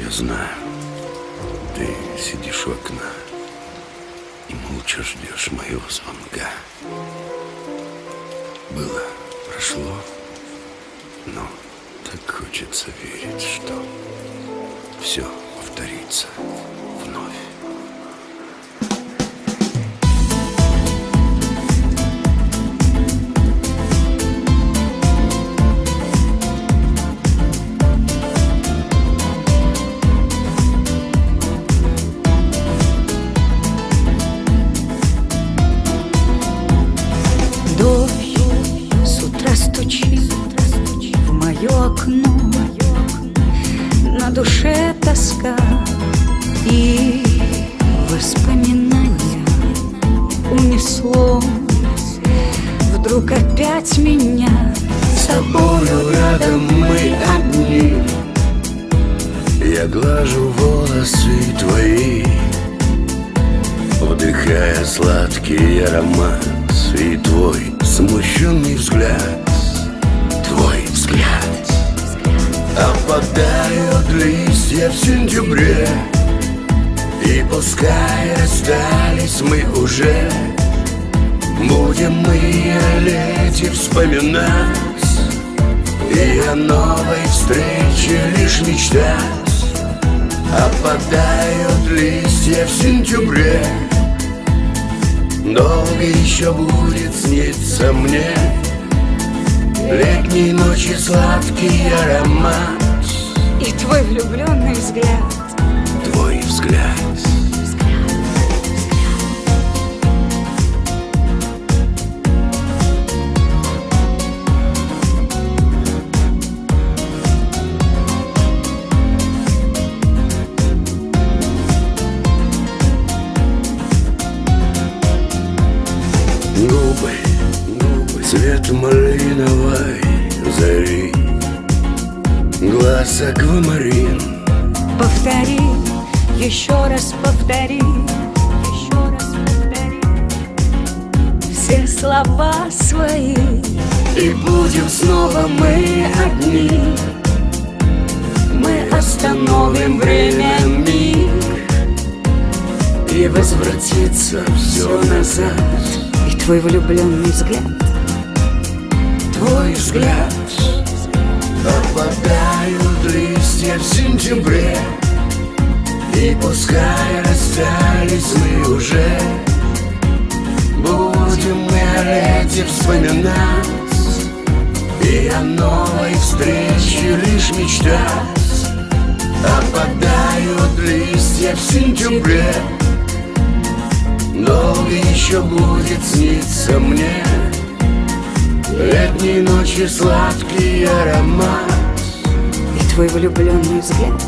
Я знаю, ты сидишь у окна и молча ждешь моего звонка. Было, прошло, но так хочется верить, что все повторится вновь. Дождь с утра стучит в мое окно, на душе тоска и воспоминания унесло вдруг опять меня. С тобою рядом мы одни, я глажу волосы твои, вдыхая сладкий аромат. И твой смущенный взгляд, твой взгляд. Опадают листья в сентябре, и пускай расстались мы уже, будем мы о лете вспоминать и о новой встрече лишь мечтать. Опадают листья в сентябре, долго еще будет сниться мне летней ночи сладкий аромат. И твой влюбленный взгляд, твой взгляд. Губы, цвет малиновой зари, глаз аквамарин. повтори, еще раз повтори, еще раз повтори все слова свои. И будем снова мы одни, Мы остановим время, миг, и возвратится все назад. и твой влюбленный взгляд, Твой взгляд. Опадают листья в сентябре, и пускай расстались мы уже, будем мы о лете вспоминать и о новой встрече лишь мечтать. Опадают листья в сентябре, долго еще будет сниться мне летней ночи сладкий аромат. и твой влюбленный взгляд,